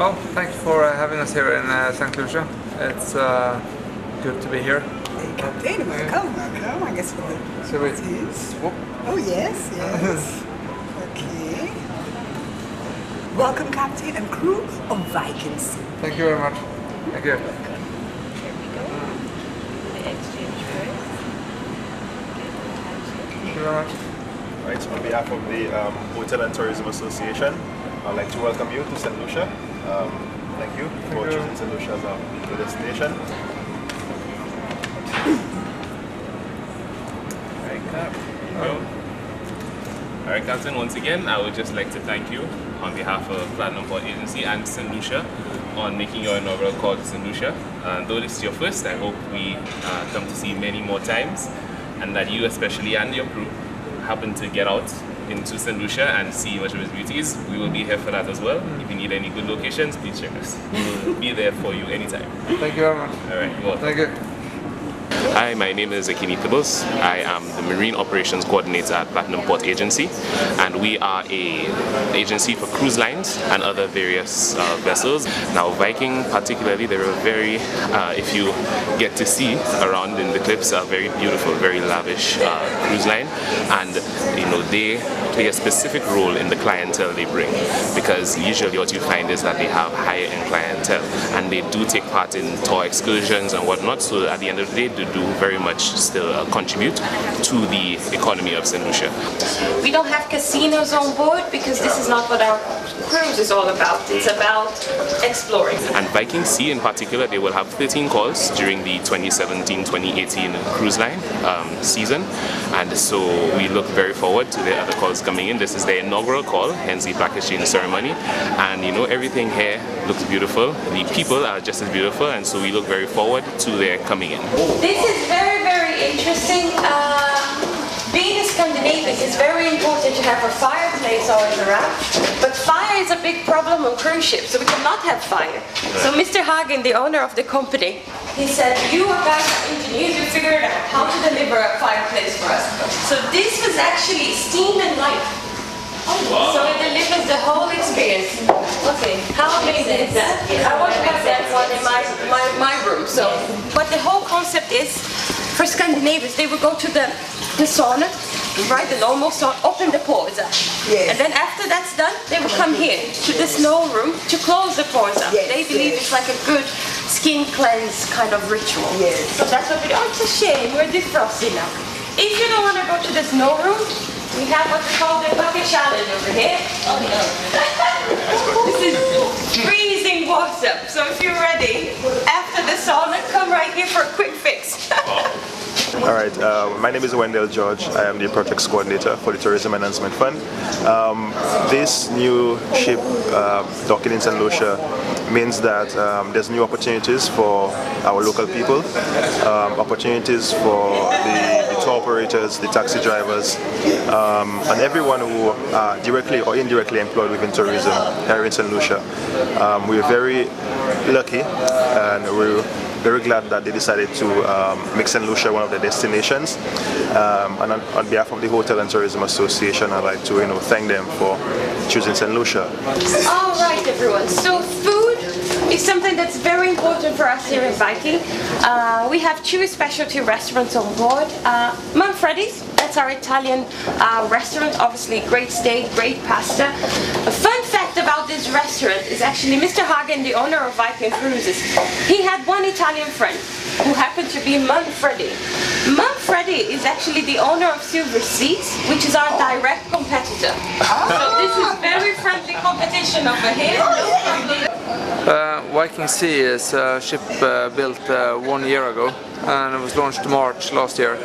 Well, thank you for having us here in St. Lucia. It's good to be here. Captain, welcome. I guess for the Swoop. Oh yes. Okay. Welcome, Captain and crew of Viking Sea. Thank you very much. Thank you. Here we go. The exchange first. Thank you very much. Right, so on behalf of the Hotel and Tourism Association, I'd like to welcome you to St. Lucia. Thank you for choosing St. Lucia as a destination. Alright, Captain, once again, I would just like to thank you on behalf of Plaque Agency and St. Lucia on making your inaugural call to St. Lucia. Though this is your first, I hope we come to see many more times, and that you especially and your crew happen to get out into St. Lucia and see much of its beauties. We will be here for that as well. If you need any good locations, please check us. We will be there for you anytime. Thank you very much. Alright, you're welcome. Thank you. Hi, my name is Akini Tibbles. I am the Marine Operations Coordinator at Platinum Port Agency, and we are an agency for cruise lines and other various vessels. Now, Viking particularly, they're a very, if you get to see around in the clips, a very beautiful, very lavish cruise line, and they play a specific role in the clientele they bring, because usually what you find is that they have higher end clientele, and they do take part in tour excursions and whatnot, so at the end of the day they do very much still contribute to the economy of St. Lucia. We don't have casinos on board because this is not what our cruise is all about. It's about exploring. And Viking Sea in particular, they will have 13 calls during the 2017-2018 cruise line season, and so we look very forward to the other calls coming in. This is the inaugural call, hence the Plaque Exchange Ceremony, and everything here looks beautiful. The people are just as beautiful, and so we look very forward to their coming in. This is very, very interesting. Being a Scandinavian, it's very important to have a fireplace always around, but fire is a big problem on cruise ships, so we cannot have fire. So Mr. Hagen, the owner of the company, he said, you guys are engineers, you figured out how to deliver a fireplace for us. So this was actually steam and light. So it delivers the whole experience. Okay, how amazing is that? I want to have that one in my room. So, but the whole concept is, for Scandinavians, they will go to the sauna, right, the normal sauna, open the pores up. Yes. And then after that's done, they will come here to the snow room to close the pores up. Yes, They believe it's like a good skin cleanse kind of ritual. Yes. So that's what we do. Oh, it's a shame, we're defrosting now. If you don't want to go to the snow room, we have what's called the bucket challenge over here. Oh no. This is freezing water. So if you're ready, after the sauna, come right here for a quick fix. Alright, my name is Wendell George. I am the Projects Coordinator for the Tourism Enhancement Fund. This new ship docking in St. Lucia means that there's new opportunities for our local people, opportunities for the tour operators, the taxi drivers, and everyone who are directly or indirectly employed within tourism here in St. Lucia. We're very lucky, and we're very glad that they decided to make St. Lucia one of their destinations. And on behalf of the Hotel and Tourism Association, I'd like to thank them for choosing St. Lucia. All right, everyone. So food is something that's very important for us here in Viking. We have two specialty restaurants on board. Manfredi's, that's our Italian restaurant. Obviously, great steak, great pasta. A fun fact about this restaurant is actually Mr. Hagen, the owner of Viking Cruises. He had one Italian friend who happened to be Manfredi. Manfredi is actually the owner of Silver Seas, which is our direct competitor. So this is very friendly competition over here. Viking Sea is a ship built 1 year ago, and it was launched March last year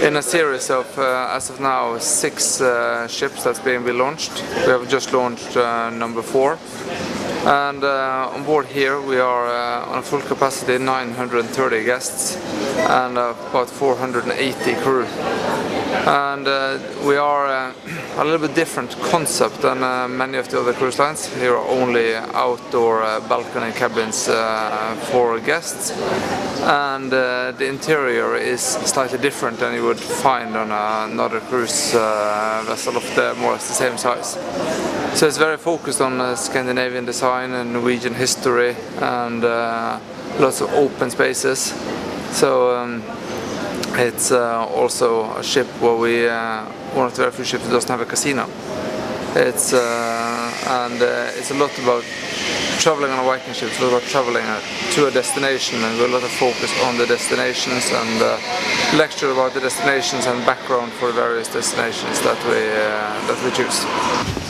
in a series of, as of now, 6 ships that's being launched. We have just launched number 4. And on board here we are on a full capacity 930 guests and about 480 crew. And we are a little bit different concept than many of the other cruise lines. Here are only outdoor balcony cabins for guests, and the interior is slightly different than you would find on another cruise vessel of more or less the same size. So it's very focused on Scandinavian design and Norwegian history and lots of open spaces. So it's also a ship where we one of the very few ships that doesn't have a casino. It's it's a lot about traveling on a Viking ship. It's a lot about traveling to a destination, and with a lot of focus on the destinations and lecture about the destinations and background for the various destinations that we choose.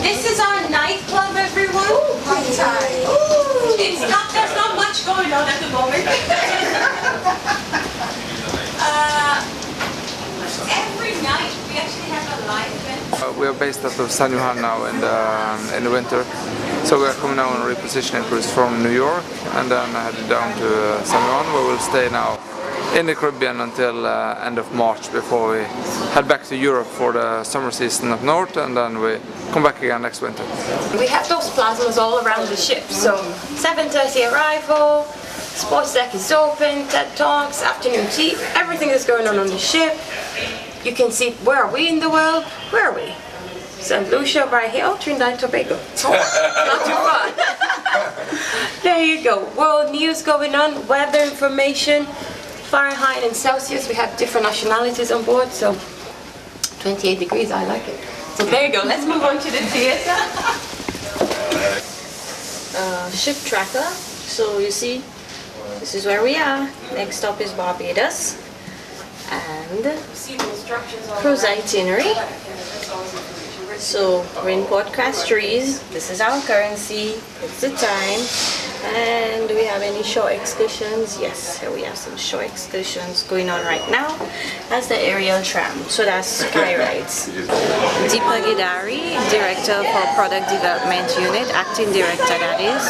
This is our nightclub, everyone. There's not much going on at the moment. Every night we actually have a live event. We are based out of San Johan now in the winter. So we are coming now on a repositioning cruise from New York and then headed down to San Juan, where we'll stay now in the Caribbean until end of March before we head back to Europe for the summer season up north, and then we come back again next winter. We have those plasmas all around the ship, so 7:30 arrival, sports deck is open, TED Talks, afternoon tea, everything is going on the ship. You can see where are we in the world, where are we? St. Lucia right here, oh, Trinidad and Tobago. Not too far. There you go, world news going on, weather information, Fahrenheit and Celsius. We have different nationalities on board, so 28 degrees, I like it. So there you go, let's move on to the theater. Ship tracker, so you see, this is where we are. Next stop is Barbados, and cruise itinerary. So we're in Port Castries, this is our currency, it's the time, and do we have any shore excursions? Yes, here we have some shore excursions going on right now. That's the aerial tram, so that's sky rides. Deepak Gidari, Director for Product Development Unit, Acting Director that is,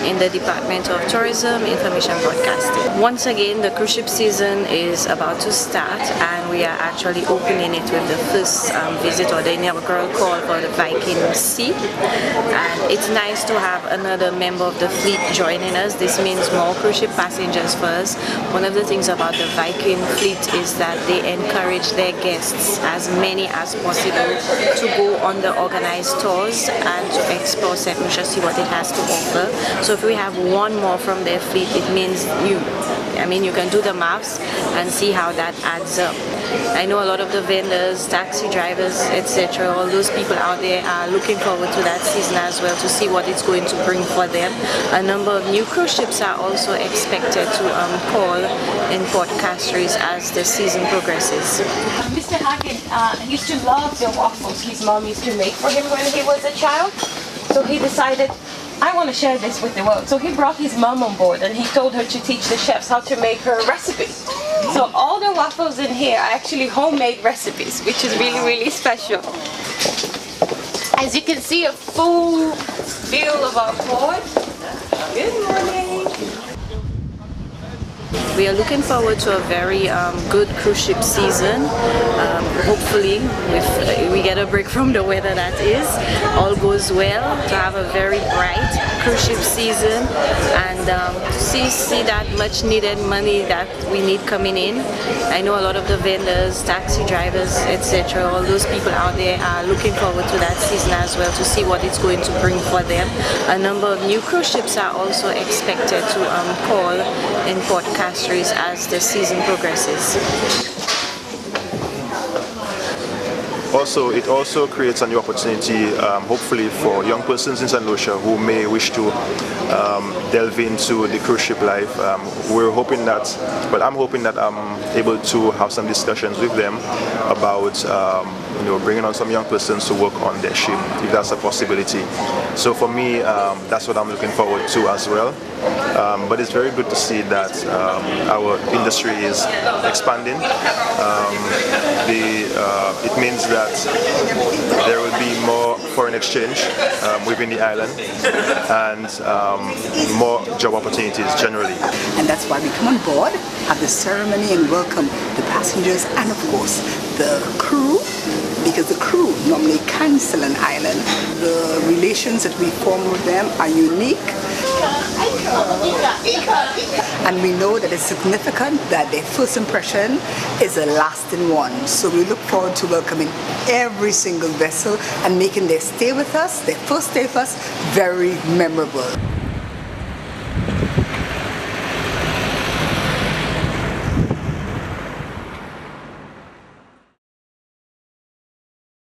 in the Department of Tourism, Information Broadcasting. Once again, the cruise ship season is about to start, and we are actually opening it with the first visit, or the inaugural call for the Viking Sea. And it's nice to have another member of the fleet joining us. This means more cruise ship passengers for us. One of the things about the Viking fleet is that they encourage their guests, as many as possible, to go on the organized tours and to explore St. Lucia, see what it has to offer. So if we have one more from their fleet, it means you can do the maths and see how that adds up. I know a lot of the vendors, taxi drivers, etc., all those people out there are looking forward to that season as well, to see what it's going to bring for them. A number of new cruise ships are also expected to call in Port Castries as the season progresses. Mr. Hackett used to love the waffles his mom used to make for him when he was a child. So he decided, I want to share this with the world. So he brought his mom on board and he told her to teach the chefs how to make her recipe. So all the waffles in here are actually homemade recipes, which is really, really special. As you can see, a full view of our port. Good morning. We are looking forward to a very good cruise ship season. Hopefully, if we get a break from the weather, that is, all goes well, to have a very bright cruise ship season, and see that much needed money that we need coming in. I know a lot of the vendors, taxi drivers, etc., all those people out there are looking forward to that season as well, to see what it's going to bring for them. A number of new cruise ships are also expected to call in Port Castries as the season progresses. Also, it also creates a new opportunity, hopefully, for young persons in St. Lucia who may wish to delve into the cruise ship life. We're hoping that, well, I'm hoping that I'm able to have some discussions with them about, bringing on some young persons to work on their ship, if that's a possibility. So for me, that's what I'm looking forward to as well. But it's very good to see that our industry is expanding. It means that there will be more foreign exchange within the island and more job opportunities generally. And that's why we come on board, have the ceremony and welcome the passengers and of course the crew, because the crew normally cancel an island. The relations that we form with them are unique. And we know that it's significant that their first impression is a lasting one. So we look forward to welcoming every single vessel and making their stay with us, their first stay with us, very memorable.